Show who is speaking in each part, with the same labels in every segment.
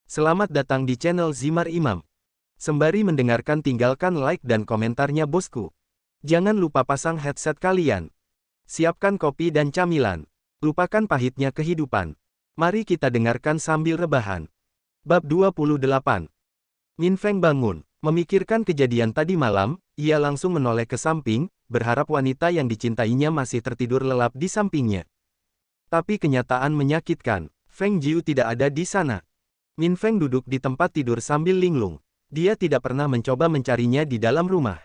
Speaker 1: Selamat datang di channel Zimar Imam. Sembari mendengarkan tinggalkan like dan komentarnya bosku. Jangan lupa pasang headset kalian. Siapkan kopi dan camilan. Lupakan pahitnya kehidupan. Mari kita dengarkan sambil rebahan. Bab 28. Min Feng bangun, memikirkan kejadian tadi malam, ia langsung menoleh ke samping, berharap wanita yang dicintainya masih tertidur lelap di sampingnya. Tapi kenyataan menyakitkan, Feng Jiu tidak ada di sana. Min Feng duduk di tempat tidur sambil linglung. Dia tidak pernah mencoba mencarinya di dalam rumah.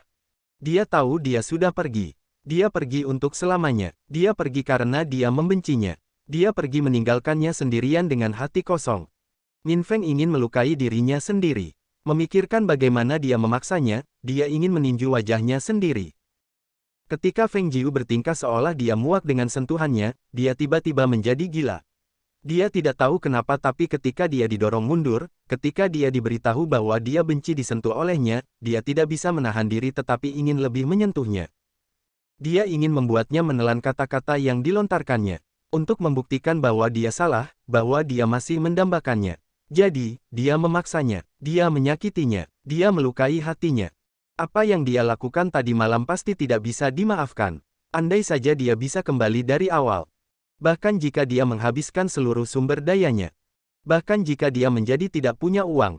Speaker 1: Dia tahu dia sudah pergi. Dia pergi untuk selamanya. Dia pergi karena dia membencinya. Dia pergi meninggalkannya sendirian dengan hati kosong. Min Feng ingin melukai dirinya sendiri. Memikirkan bagaimana dia memaksanya, dia ingin meninju wajahnya sendiri. Ketika Feng Jiu bertingkah seolah dia muak dengan sentuhannya, dia tiba-tiba menjadi gila. Dia tidak tahu kenapa tapi ketika dia didorong mundur, ketika dia diberitahu bahwa dia benci disentuh olehnya, dia tidak bisa menahan diri tetapi ingin lebih menyentuhnya. Dia ingin membuatnya menelan kata-kata yang dilontarkannya. Untuk membuktikan bahwa dia salah, bahwa dia masih mendambakannya. Jadi, dia memaksanya, dia menyakitinya, dia melukai hatinya. Apa yang dia lakukan tadi malam pasti tidak bisa dimaafkan. Andai saja dia bisa kembali dari awal. Bahkan jika dia menghabiskan seluruh sumber dayanya. Bahkan jika dia menjadi tidak punya uang.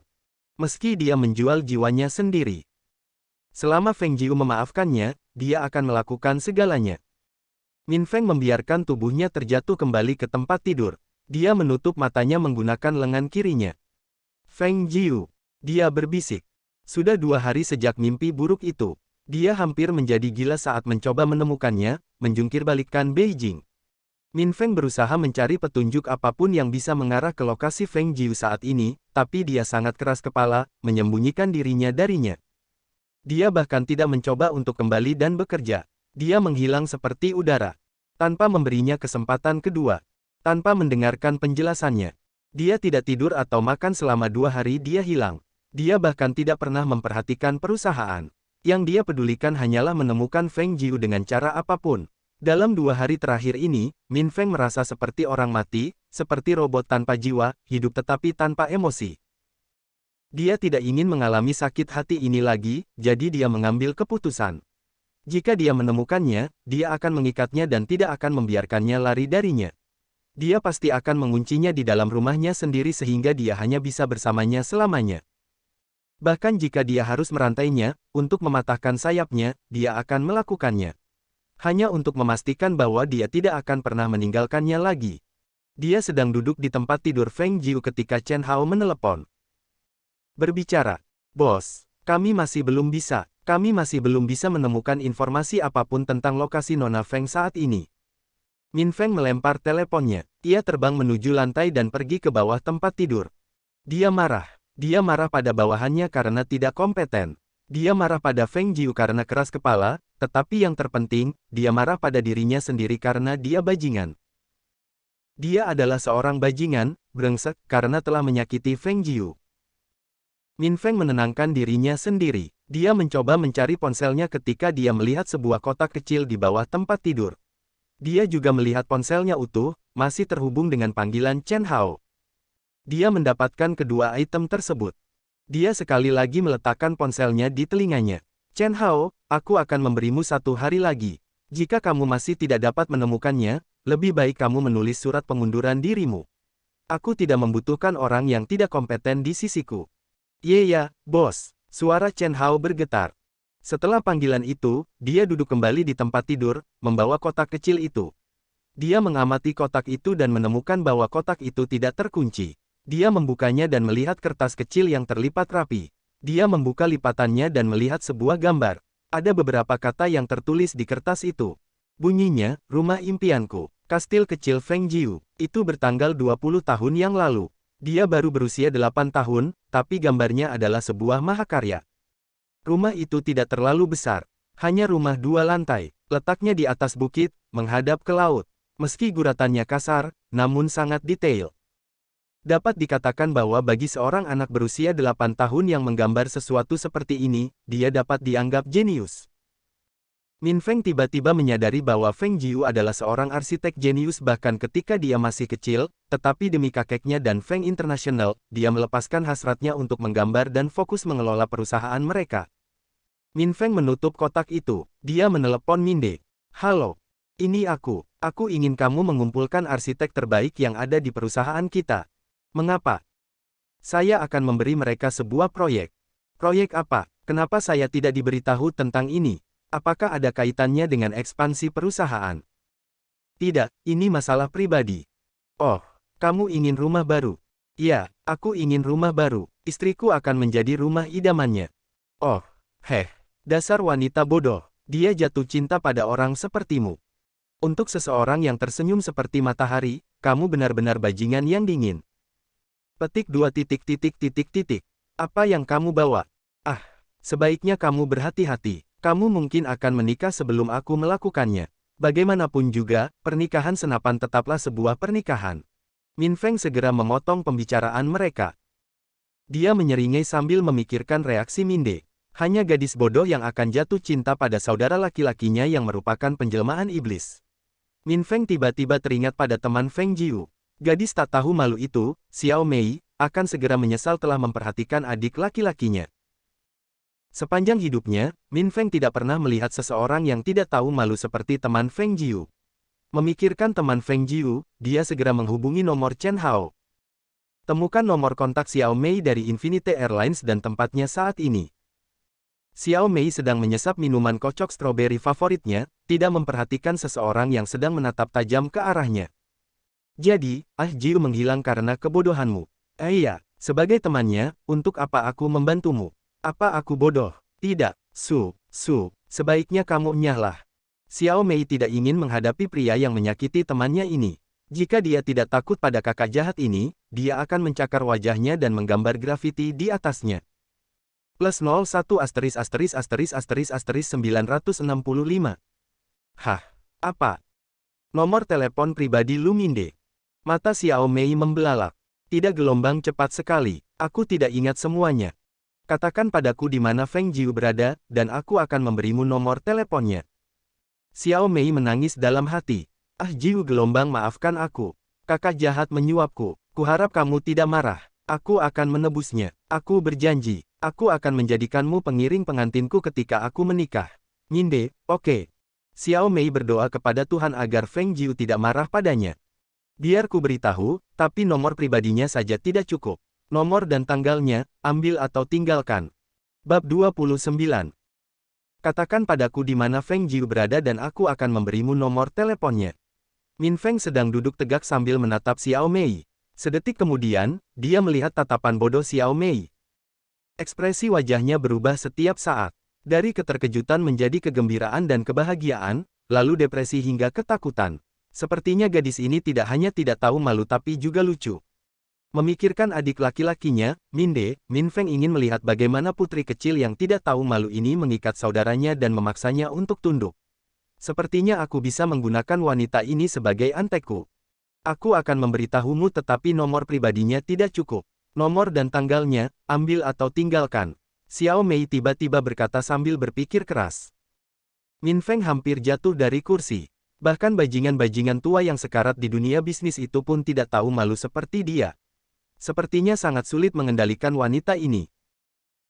Speaker 1: Meski dia menjual jiwanya sendiri. Selama Feng Jiu memaafkannya, dia akan melakukan segalanya. Min Feng membiarkan tubuhnya terjatuh kembali ke tempat tidur. Dia menutup matanya menggunakan lengan kirinya. Feng Jiu. Dia berbisik. Sudah 2 hari sejak mimpi buruk itu. Dia hampir menjadi gila saat mencoba menemukannya, menjungkirbalikkan Beijing. Min Feng berusaha mencari petunjuk apapun yang bisa mengarah ke lokasi Feng Jiu saat ini, tapi dia sangat keras kepala, menyembunyikan dirinya darinya. Dia bahkan tidak mencoba untuk kembali dan bekerja. Dia menghilang seperti udara. Tanpa memberinya kesempatan kedua. Tanpa mendengarkan penjelasannya. Dia tidak tidur atau makan selama 2 hari dia hilang. Dia bahkan tidak pernah memperhatikan perusahaan. Yang dia pedulikan hanyalah menemukan Feng Jiu dengan cara apapun. Dalam 2 hari terakhir ini, Min Feng merasa seperti orang mati, seperti robot tanpa jiwa, hidup tetapi tanpa emosi. Dia tidak ingin mengalami sakit hati ini lagi, jadi dia mengambil keputusan. Jika dia menemukannya, dia akan mengikatnya dan tidak akan membiarkannya lari darinya. Dia pasti akan menguncinya di dalam rumahnya sendiri sehingga dia hanya bisa bersamanya selamanya. Bahkan jika dia harus merantainya, untuk mematahkan sayapnya, dia akan melakukannya. Hanya untuk memastikan bahwa dia tidak akan pernah meninggalkannya lagi. Dia sedang duduk di tempat tidur Feng Jiu ketika Chen Hao menelepon. Berbicara, "Bos, kami masih belum bisa menemukan informasi apapun tentang lokasi Nona Feng saat ini." Min Feng melempar teleponnya. Ia terbang menuju lantai dan pergi ke bawah tempat tidur. Dia marah pada bawahannya karena tidak kompeten. Dia marah pada Feng Jiu karena keras kepala, tetapi yang terpenting, dia marah pada dirinya sendiri karena dia bajingan. Dia adalah seorang bajingan, brengsek, karena telah menyakiti Feng Jiu. Min Feng menenangkan dirinya sendiri. Dia mencoba mencari ponselnya ketika dia melihat sebuah kotak kecil di bawah tempat tidur. Dia juga melihat ponselnya utuh, masih terhubung dengan panggilan Chen Hao. Dia mendapatkan kedua item tersebut. Dia sekali lagi meletakkan ponselnya di telinganya. "Chen Hao, aku akan memberimu 1 hari lagi. Jika kamu masih tidak dapat menemukannya, lebih baik kamu menulis surat pengunduran dirimu. Aku tidak membutuhkan orang yang tidak kompeten di sisiku." "Ya, bos." Suara Chen Hao bergetar. Setelah panggilan itu, dia duduk kembali di tempat tidur, membawa kotak kecil itu. Dia mengamati kotak itu dan menemukan bahwa kotak itu tidak terkunci. Dia membukanya dan melihat kertas kecil yang terlipat rapi. Dia membuka lipatannya dan melihat sebuah gambar. Ada beberapa kata yang tertulis di kertas itu. Bunyinya, "Rumah impianku, kastil kecil Feng Jiu." Itu bertanggal 20 tahun yang lalu. Dia baru berusia 8 tahun, tapi gambarnya adalah sebuah mahakarya. Rumah itu tidak terlalu besar. Hanya rumah 2 lantai. Letaknya di atas bukit, menghadap ke laut. Meski guratannya kasar, namun sangat detail. Dapat dikatakan bahwa bagi seorang anak berusia 8 tahun yang menggambar sesuatu seperti ini, dia dapat dianggap jenius. Min Feng tiba-tiba menyadari bahwa Feng Jiu adalah seorang arsitek jenius bahkan ketika dia masih kecil, tetapi demi kakeknya dan Feng International, dia melepaskan hasratnya untuk menggambar dan fokus mengelola perusahaan mereka. Min Feng menutup kotak itu. Dia menelepon Minde. Halo. Ini aku. Aku ingin kamu mengumpulkan arsitek terbaik yang ada di perusahaan kita. Mengapa? Saya akan memberi mereka sebuah proyek. Proyek apa? Kenapa saya tidak diberitahu tentang ini? Apakah ada kaitannya dengan ekspansi perusahaan? Tidak, ini masalah pribadi. Oh, kamu ingin rumah baru? Ya, aku ingin rumah baru. Istriku akan menjadi rumah idamannya. Oh, dasar wanita bodoh. Dia jatuh cinta pada orang sepertimu. Untuk seseorang yang tersenyum seperti matahari, kamu benar-benar bajingan yang dingin. Petik 2 titik. Apa yang kamu bawa? Sebaiknya kamu berhati-hati. Kamu mungkin akan menikah sebelum aku melakukannya. Bagaimanapun juga, pernikahan senapan tetaplah sebuah pernikahan. Min Feng segera memotong pembicaraan mereka. Dia menyeringai sambil memikirkan reaksi Minde. Hanya gadis bodoh yang akan jatuh cinta pada saudara laki-lakinya yang merupakan penjelmaan iblis. Min Feng tiba-tiba teringat pada teman Feng Jiu. Gadis tak tahu malu itu, Xiao Mei, akan segera menyesal telah memperhatikan adik laki-lakinya. Sepanjang hidupnya, Min Feng tidak pernah melihat seseorang yang tidak tahu malu seperti teman Feng Jiu. Memikirkan teman Feng Jiu, dia segera menghubungi nomor Chen Hao. Temukan nomor kontak Xiao Mei dari Infinity Airlines dan tempatnya saat ini. Xiao Mei sedang menyesap minuman kocok stroberi favoritnya, tidak memperhatikan seseorang yang sedang menatap tajam ke arahnya. Jadi, Jiu menghilang karena kebodohanmu. Iya, sebagai temannya, untuk apa aku membantumu? Apa aku bodoh? Tidak, Su, sebaiknya kamu nyahlah. Xiao Mei tidak ingin menghadapi pria yang menyakiti temannya ini. Jika dia tidak takut pada kakak jahat ini, dia akan mencakar wajahnya dan menggambar grafiti di atasnya. +01****965. Apa? Nomor telepon pribadi Lu Minde. Mata Xiao Mei membelalak. Tidak, gelombang cepat sekali. Aku tidak ingat semuanya. Katakan padaku di mana Feng Jiu berada, dan aku akan memberimu nomor teleponnya. Xiao Mei menangis dalam hati. Jiu, gelombang, maafkan aku. Kakak jahat menyuapku. Kuharap kamu tidak marah. Aku akan menebusnya. Aku berjanji. Aku akan menjadikanmu pengiring pengantinku ketika aku menikah. Minde, oke. Xiao Mei berdoa kepada Tuhan agar Feng Jiu tidak marah padanya. Biar ku beritahu, tapi nomor pribadinya saja tidak cukup. Nomor dan tanggalnya, ambil atau tinggalkan. Bab 29. Katakan padaku di mana Feng Jiu berada dan aku akan memberimu nomor teleponnya. Min Feng sedang duduk tegak sambil menatap Xiao Mei. Sedetik kemudian, dia melihat tatapan bodoh Xiao Mei. Ekspresi wajahnya berubah setiap saat. Dari keterkejutan menjadi kegembiraan dan kebahagiaan, lalu depresi hingga ketakutan. Sepertinya gadis ini tidak hanya tidak tahu malu tapi juga lucu. Memikirkan adik laki-lakinya, Min Feng ingin melihat bagaimana putri kecil yang tidak tahu malu ini mengikat saudaranya dan memaksanya untuk tunduk. Sepertinya aku bisa menggunakan wanita ini sebagai antekku. Aku akan memberitahumu tetapi nomor pribadinya tidak cukup. Nomor dan tanggalnya, ambil atau tinggalkan. Xiao Mei tiba-tiba berkata sambil berpikir keras. Min Feng hampir jatuh dari kursi. Bahkan bajingan-bajingan tua yang sekarat di dunia bisnis itu pun tidak tahu malu seperti dia. Sepertinya sangat sulit mengendalikan wanita ini.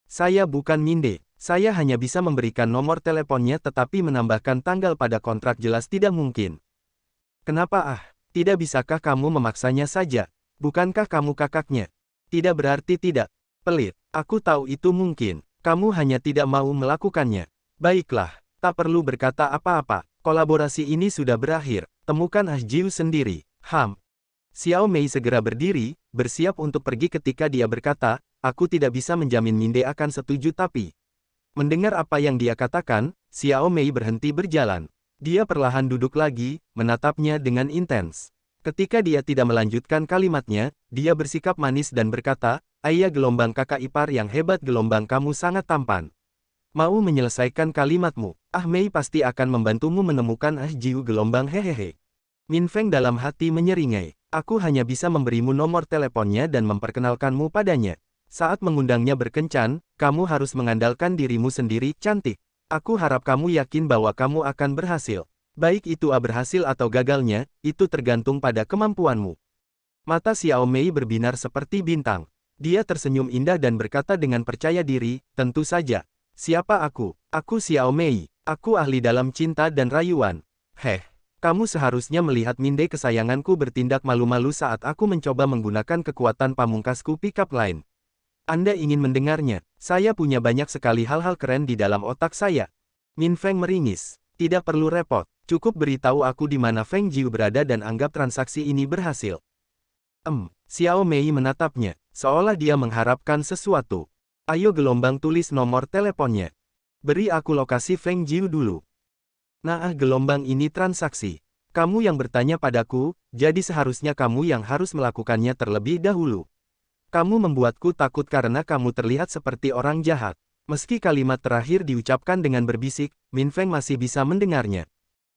Speaker 1: Saya bukan Minde. Saya hanya bisa memberikan nomor teleponnya tetapi menambahkan tanggal pada kontrak jelas tidak mungkin. Kenapa Tidak bisakah kamu memaksanya saja? Bukankah kamu kakaknya? Tidak berarti tidak. Pelit. Aku tahu itu mungkin. Kamu hanya tidak mau melakukannya. Baiklah, tak perlu berkata apa-apa. Kolaborasi ini sudah berakhir. Temukan Jiu sendiri. Xiao Mei segera berdiri, bersiap untuk pergi ketika dia berkata, aku tidak bisa menjamin Minde akan setuju tapi. Mendengar apa yang dia katakan, Xiao Mei berhenti berjalan. Dia perlahan duduk lagi, menatapnya dengan intens. Ketika dia tidak melanjutkan kalimatnya, dia bersikap manis dan berkata, ayah gelombang kakak ipar yang hebat, gelombang kamu sangat tampan. Mau menyelesaikan kalimatmu, Mei pasti akan membantumu menemukan Jiu gelombang hehehe. Min Feng dalam hati menyeringai. Aku hanya bisa memberimu nomor teleponnya dan memperkenalkanmu padanya. Saat mengundangnya berkencan, kamu harus mengandalkan dirimu sendiri, cantik. Aku harap kamu yakin bahwa kamu akan berhasil. Baik itu berhasil atau gagalnya, itu tergantung pada kemampuanmu. Mata Xiao Mei berbinar seperti bintang. Dia tersenyum indah dan berkata dengan percaya diri, tentu saja. Siapa aku? Aku Xiao Mei. Aku ahli dalam cinta dan rayuan. Kamu seharusnya melihat Minde kesayanganku bertindak malu-malu saat aku mencoba menggunakan kekuatan pamungkasku pick-up line. Anda ingin mendengarnya? Saya punya banyak sekali hal-hal keren di dalam otak saya. Min Feng meringis. Tidak perlu repot. Cukup beritahu aku di mana Feng Jiu berada dan anggap transaksi ini berhasil. Xiao Mei menatapnya, seolah dia mengharapkan sesuatu. Ayo gelombang tulis nomor teleponnya. Beri aku lokasi Feng Jiu dulu. Nah, gelombang ini transaksi. Kamu yang bertanya padaku, jadi seharusnya kamu yang harus melakukannya terlebih dahulu. Kamu membuatku takut karena kamu terlihat seperti orang jahat. Meski kalimat terakhir diucapkan dengan berbisik, Min Feng masih bisa mendengarnya.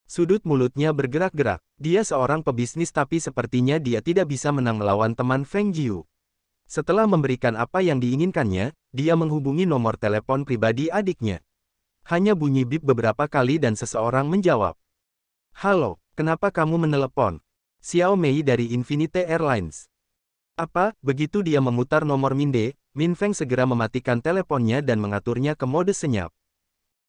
Speaker 1: Sudut mulutnya bergerak-gerak. Dia seorang pebisnis tapi sepertinya dia tidak bisa menang melawan teman Feng Jiu. Setelah memberikan apa yang diinginkannya, dia menghubungi nomor telepon pribadi adiknya. Hanya bunyi bip beberapa kali dan seseorang menjawab. Halo, kenapa kamu menelepon? Xiao Mei dari Infinite Airlines. Apa? Begitu dia memutar nomor Minde, Min Feng segera mematikan teleponnya dan mengaturnya ke mode senyap.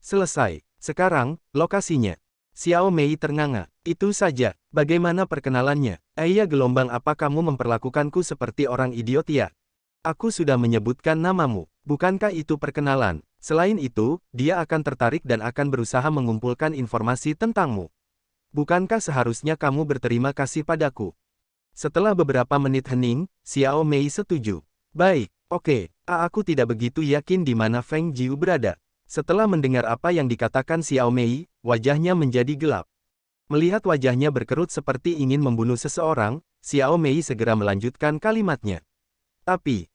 Speaker 1: Selesai. Sekarang, lokasinya. Xiao Mei ternganga. Itu saja. Bagaimana perkenalannya? Iya, gelombang apa kamu memperlakukanku seperti orang idiot ya? Aku sudah menyebutkan namamu. Bukankah itu perkenalan? Selain itu, dia akan tertarik dan akan berusaha mengumpulkan informasi tentangmu. Bukankah seharusnya kamu berterima kasih padaku? Setelah beberapa menit hening, Xiao Mei setuju. Baik, oke. Aku tidak begitu yakin di mana Feng Jiu berada. Setelah mendengar apa yang dikatakan Xiao Mei, wajahnya menjadi gelap. Melihat wajahnya berkerut seperti ingin membunuh seseorang, Xiao Mei segera melanjutkan kalimatnya. Tapi,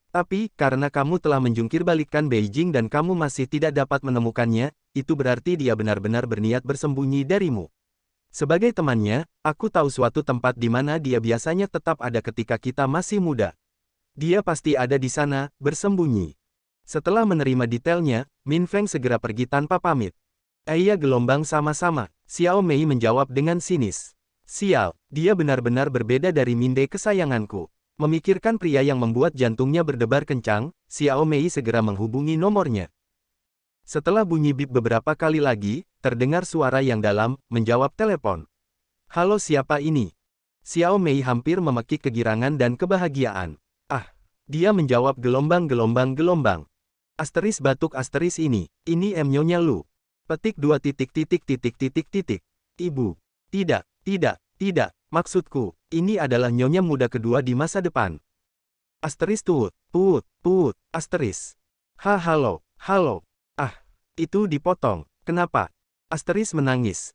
Speaker 1: karena kamu telah menjungkirbalikkan Beijing dan kamu masih tidak dapat menemukannya, itu berarti dia benar-benar berniat bersembunyi darimu. Sebagai temannya, aku tahu suatu tempat di mana dia biasanya tetap ada ketika kita masih muda. Dia pasti ada di sana, bersembunyi. Setelah menerima detailnya, Min Feng segera pergi tanpa pamit. Iya, gelombang sama-sama, Xiao Mei menjawab dengan sinis. Sial, dia benar-benar berbeda dari Minde kesayanganku. Memikirkan pria yang membuat jantungnya berdebar kencang, Xiao Mei segera menghubungi nomornya. Setelah bunyi bip beberapa kali lagi, terdengar suara yang dalam, menjawab telepon. Halo, siapa ini? Xiao Mei hampir memekik kegirangan dan kebahagiaan. Dia menjawab gelombang. Batuk ini Nyonya Lu. Petik 2 titik. Ibu. Tidak, maksudku, ini adalah nyonya muda kedua di masa depan. Tuut, halo. Itu dipotong, kenapa? Menangis.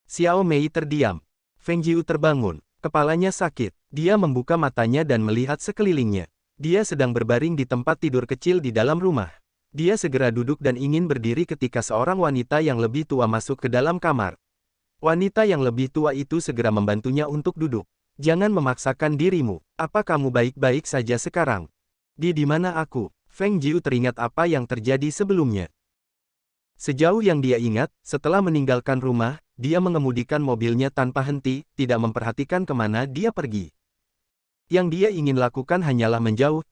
Speaker 1: Xiao Mei terdiam. Feng Jiu terbangun, kepalanya sakit. Dia membuka matanya dan melihat sekelilingnya. Dia sedang berbaring di tempat tidur kecil di dalam rumah. Dia segera duduk dan ingin berdiri ketika seorang wanita yang lebih tua masuk ke dalam kamar. Wanita yang lebih tua itu segera membantunya untuk duduk. Jangan memaksakan dirimu. Apa kamu baik-baik saja sekarang? Di mana aku? Feng Jiu teringat apa yang terjadi sebelumnya. Sejauh yang dia ingat, setelah meninggalkan rumah, dia mengemudikan mobilnya tanpa henti, tidak memperhatikan kemana dia pergi. Yang dia ingin lakukan hanyalah menjauh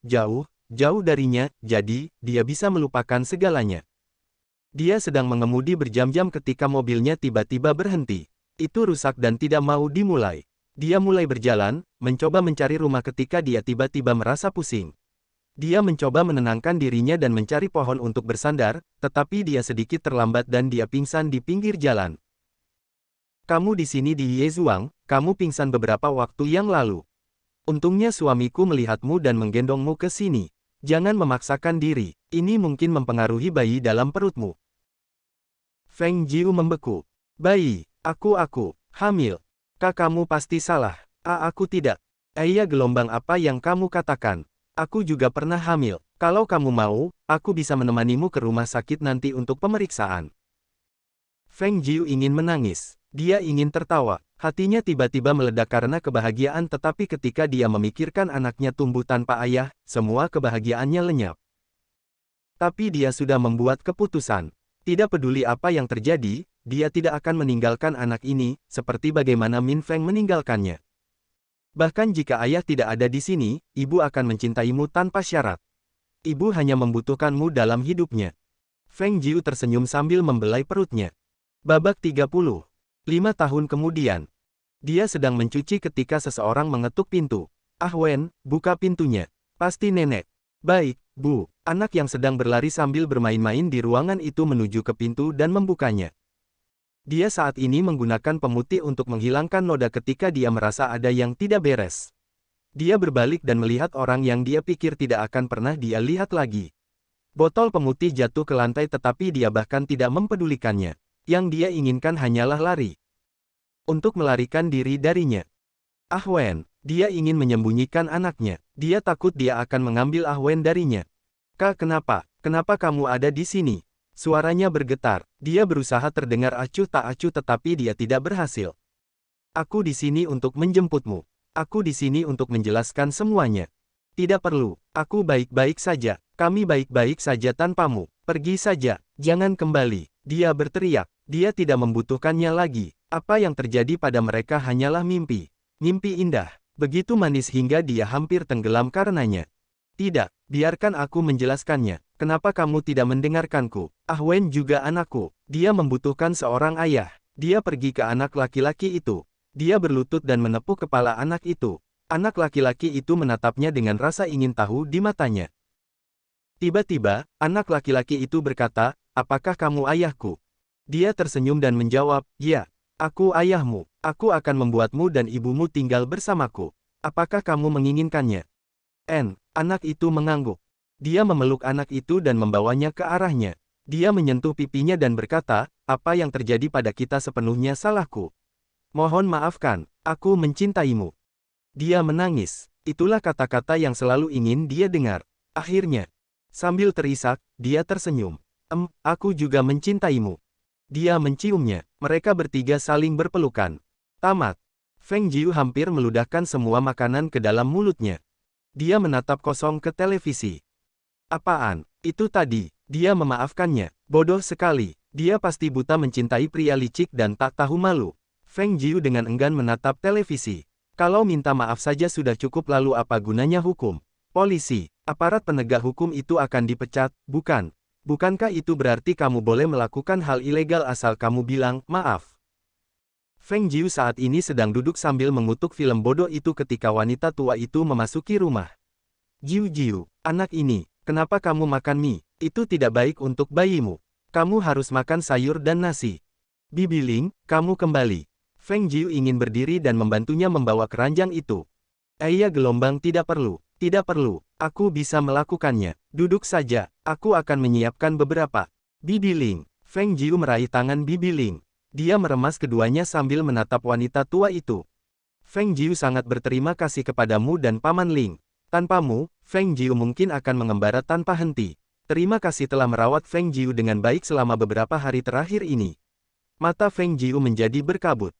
Speaker 1: darinya, jadi, dia bisa melupakan segalanya. Dia sedang mengemudi berjam-jam ketika mobilnya tiba-tiba berhenti. Itu rusak dan tidak mau dimulai. Dia mulai berjalan, mencoba mencari rumah ketika dia tiba-tiba merasa pusing. Dia mencoba menenangkan dirinya dan mencari pohon untuk bersandar, tetapi dia sedikit terlambat dan dia pingsan di pinggir jalan. Kamu di sini di Yezuang, kamu pingsan beberapa waktu yang lalu. Untungnya suamiku melihatmu dan menggendongmu ke sini. Jangan memaksakan diri, ini mungkin mempengaruhi bayi dalam perutmu. Feng Jiu membeku. Bayi, aku hamil. Kamu pasti salah. Aku tidak. Iya, gelombang apa yang kamu katakan? Aku juga pernah hamil. Kalau kamu mau, aku bisa menemanimu ke rumah sakit nanti untuk pemeriksaan. Feng Jiu ingin menangis. Dia ingin tertawa. Hatinya tiba-tiba meledak karena kebahagiaan, tetapi ketika dia memikirkan anaknya tumbuh tanpa ayah, semua kebahagiaannya lenyap. Tapi dia sudah membuat keputusan. Tidak peduli apa yang terjadi, dia tidak akan meninggalkan anak ini, seperti bagaimana Min Feng meninggalkannya. Bahkan jika ayah tidak ada di sini, ibu akan mencintaimu tanpa syarat. Ibu hanya membutuhkanmu dalam hidupnya. Feng Jiu tersenyum sambil membelai perutnya. Babak 30. 5 tahun kemudian. Dia sedang mencuci ketika seseorang mengetuk pintu. Ah Wen, buka pintunya. Pasti nenek. Baik, Bu. Anak yang sedang berlari sambil bermain-main di ruangan itu menuju ke pintu dan membukanya. Dia saat ini menggunakan pemutih untuk menghilangkan noda ketika dia merasa ada yang tidak beres. Dia berbalik dan melihat orang yang dia pikir tidak akan pernah dia lihat lagi. Botol pemutih jatuh ke lantai tetapi dia bahkan tidak mempedulikannya. Yang dia inginkan hanyalah lari. Untuk melarikan diri darinya. Ah Wen, dia ingin menyembunyikan anaknya. Dia takut dia akan mengambil Ah Wen darinya. Kak, kenapa? Kenapa kamu ada di sini? Suaranya bergetar. Dia berusaha terdengar acuh tak acuh tetapi dia tidak berhasil. Aku di sini untuk menjemputmu. Aku di sini untuk menjelaskan semuanya. Tidak perlu. Aku baik-baik saja. Kami baik-baik saja tanpamu. Pergi saja. Jangan kembali. Dia berteriak. Dia tidak membutuhkannya lagi. Apa yang terjadi pada mereka hanyalah mimpi. Mimpi indah. Begitu manis hingga dia hampir tenggelam karenanya. Tidak, biarkan aku menjelaskannya. Kenapa kamu tidak mendengarkanku? Ah Wen juga anakku. Dia membutuhkan seorang ayah. Dia pergi ke anak laki-laki itu. Dia berlutut dan menepuk kepala anak itu. Anak laki-laki itu menatapnya dengan rasa ingin tahu di matanya. Tiba-tiba, anak laki-laki itu berkata, apakah kamu ayahku? Dia tersenyum dan menjawab, ya, aku ayahmu. Aku akan membuatmu dan ibumu tinggal bersamaku. Apakah kamu menginginkannya? Anak itu mengangguk. Dia memeluk anak itu dan membawanya ke arahnya. Dia menyentuh pipinya dan berkata, apa yang terjadi pada kita sepenuhnya salahku. Mohon maafkan, aku mencintaimu. Dia menangis. Itulah kata-kata yang selalu ingin dia dengar. Akhirnya, sambil terisak, dia tersenyum. Aku juga mencintaimu. Dia menciumnya. Mereka bertiga saling berpelukan. Tamat. Feng Jiu hampir meludahkan semua makanan ke dalam mulutnya. Dia menatap kosong ke televisi. Apaan? Itu tadi. Dia memaafkannya. Bodoh sekali. Dia pasti buta mencintai pria licik dan tak tahu malu. Feng Jiu dengan enggan menatap televisi. Kalau minta maaf saja sudah cukup lalu apa gunanya hukum? Polisi, aparat penegak hukum itu akan dipecat, bukan? Bukankah itu berarti kamu boleh melakukan hal ilegal asal kamu bilang, maaf? Feng Jiu saat ini sedang duduk sambil mengutuk film bodoh itu ketika wanita tua itu memasuki rumah. Jiu, anak ini, kenapa kamu makan mie? Itu tidak baik untuk bayimu. Kamu harus makan sayur dan nasi. Bibi Ling, kamu kembali. Feng Jiu ingin berdiri dan membantunya membawa keranjang itu. Gelombang tidak perlu. Tidak perlu, aku bisa melakukannya. Duduk saja, aku akan menyiapkan beberapa. Bibi Ling. Feng Jiu meraih tangan Bibi Ling. Dia meremas keduanya sambil menatap wanita tua itu. Feng Jiu sangat berterima kasih kepadamu dan Paman Ling. Tanpamu, Feng Jiu mungkin akan mengembara tanpa henti. Terima kasih telah merawat Feng Jiu dengan baik selama beberapa hari terakhir ini. Mata Feng Jiu menjadi berkabut.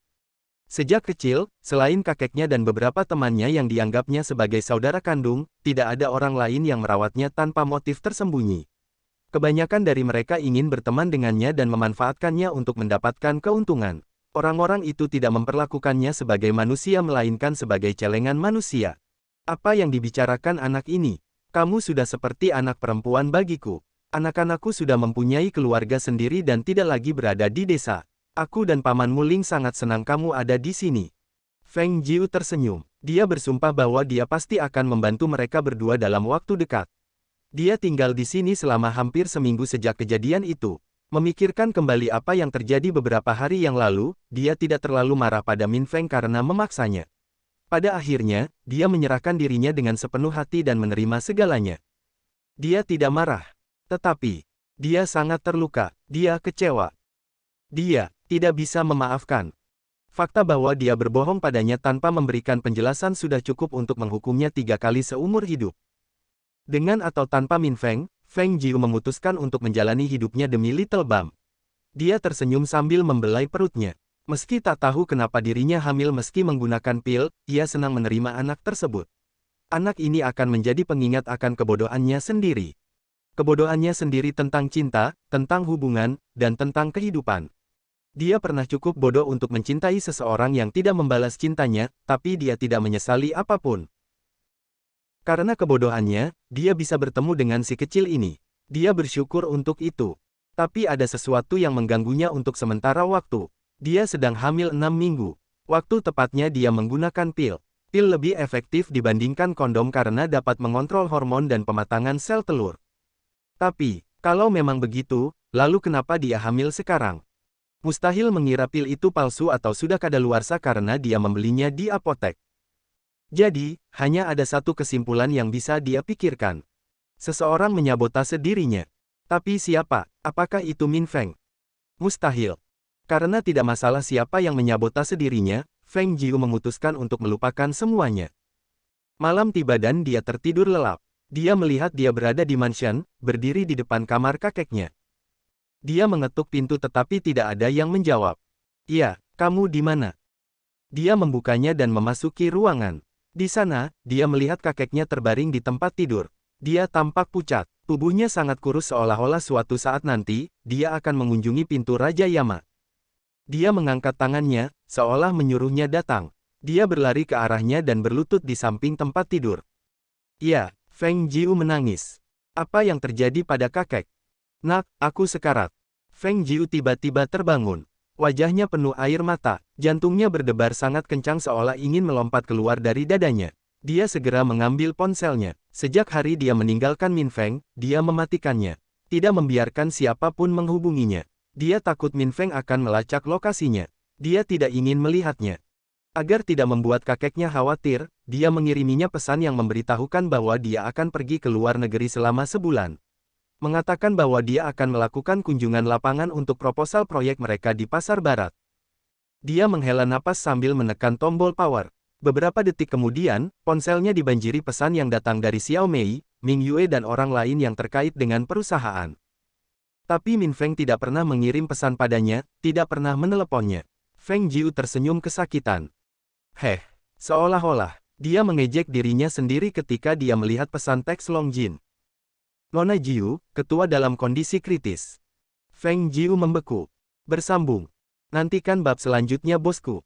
Speaker 1: Sejak kecil, selain kakeknya dan beberapa temannya yang dianggapnya sebagai saudara kandung, tidak ada orang lain yang merawatnya tanpa motif tersembunyi. Kebanyakan dari mereka ingin berteman dengannya dan memanfaatkannya untuk mendapatkan keuntungan. Orang-orang itu tidak memperlakukannya sebagai manusia melainkan sebagai celengan manusia. Apa yang dibicarakan anak ini? Kamu sudah seperti anak perempuan bagiku. Anak-anakku sudah mempunyai keluarga sendiri dan tidak lagi berada di desa. Aku dan Pamanmu Ling sangat senang kamu ada di sini. Feng Jiu tersenyum. Dia bersumpah bahwa dia pasti akan membantu mereka berdua dalam waktu dekat. Dia tinggal di sini selama hampir seminggu sejak kejadian itu. Memikirkan kembali apa yang terjadi beberapa hari yang lalu, dia tidak terlalu marah pada Min Feng karena memaksanya. Pada akhirnya, dia menyerahkan dirinya dengan sepenuh hati dan menerima segalanya. Dia tidak marah. Tetapi, dia sangat terluka. Dia kecewa. Dia tidak bisa memaafkan. Fakta bahwa dia berbohong padanya tanpa memberikan penjelasan sudah cukup untuk menghukumnya 3 kali seumur hidup. Dengan atau tanpa Min Feng, Feng Jiu memutuskan untuk menjalani hidupnya demi Little Bam. Dia tersenyum sambil membelai perutnya. Meski tak tahu kenapa dirinya hamil meski menggunakan pil, ia senang menerima anak tersebut. Anak ini akan menjadi pengingat akan kebodohannya sendiri. kebodohannya sendiri tentang cinta, tentang hubungan, dan tentang kehidupan. Dia pernah cukup bodoh untuk mencintai seseorang yang tidak membalas cintanya, tapi dia tidak menyesali apapun. Karena kebodohannya, dia bisa bertemu dengan si kecil ini. Dia bersyukur untuk itu. Tapi ada sesuatu yang mengganggunya untuk sementara waktu. Dia sedang hamil 6 minggu. Waktu tepatnya dia menggunakan pil. Pil lebih efektif dibandingkan kondom karena dapat mengontrol hormon dan pematangan sel telur. Tapi, kalau memang begitu, lalu kenapa dia hamil sekarang? Mustahil mengira pil itu palsu atau sudah kadaluarsa karena dia membelinya di apotek. Jadi, hanya ada satu kesimpulan yang bisa dia pikirkan. Seseorang menyabotase dirinya. Tapi siapa? Apakah itu Min Feng? Mustahil. Karena tidak masalah siapa yang menyabotase dirinya, Feng Jiu memutuskan untuk melupakan semuanya. Malam tiba dan dia tertidur lelap. Dia melihat dia berada di mansion, berdiri di depan kamar kakeknya. Dia mengetuk pintu tetapi tidak ada yang menjawab. "Iya, kamu di mana?" Dia membukanya dan memasuki ruangan. Di sana, dia melihat kakeknya terbaring di tempat tidur. Dia tampak pucat. Tubuhnya sangat kurus seolah-olah suatu saat nanti, dia akan mengunjungi pintu Raja Yama. Dia mengangkat tangannya, seolah menyuruhnya datang. Dia berlari ke arahnya dan berlutut di samping tempat tidur. "Iya," Feng Jiu menangis. "Apa yang terjadi pada kakek?" "Nak, aku sekarat." Feng Jiu tiba-tiba terbangun. Wajahnya penuh air mata, jantungnya berdebar sangat kencang seolah ingin melompat keluar dari dadanya. Dia segera mengambil ponselnya. Sejak hari dia meninggalkan Min Feng, dia mematikannya. Tidak membiarkan siapapun menghubunginya. Dia takut Min Feng akan melacak lokasinya. Dia tidak ingin melihatnya. Agar tidak membuat kakeknya khawatir, dia mengiriminya pesan yang memberitahukan bahwa dia akan pergi ke luar negeri selama sebulan. Mengatakan bahwa dia akan melakukan kunjungan lapangan untuk proposal proyek mereka di pasar barat. Dia menghela napas sambil menekan tombol power. Beberapa detik kemudian, ponselnya dibanjiri pesan yang datang dari Xiao Mei, Ming Yue dan orang lain yang terkait dengan perusahaan. Tapi Min Feng tidak pernah mengirim pesan padanya, tidak pernah meneleponnya. Feng Jiu tersenyum kesakitan. Seolah-olah, dia mengejek dirinya sendiri ketika dia melihat pesan teks Long Jin. "Nona Jiu, ketua dalam kondisi kritis." Feng Jiu membeku. Bersambung. Nantikan bab selanjutnya bosku.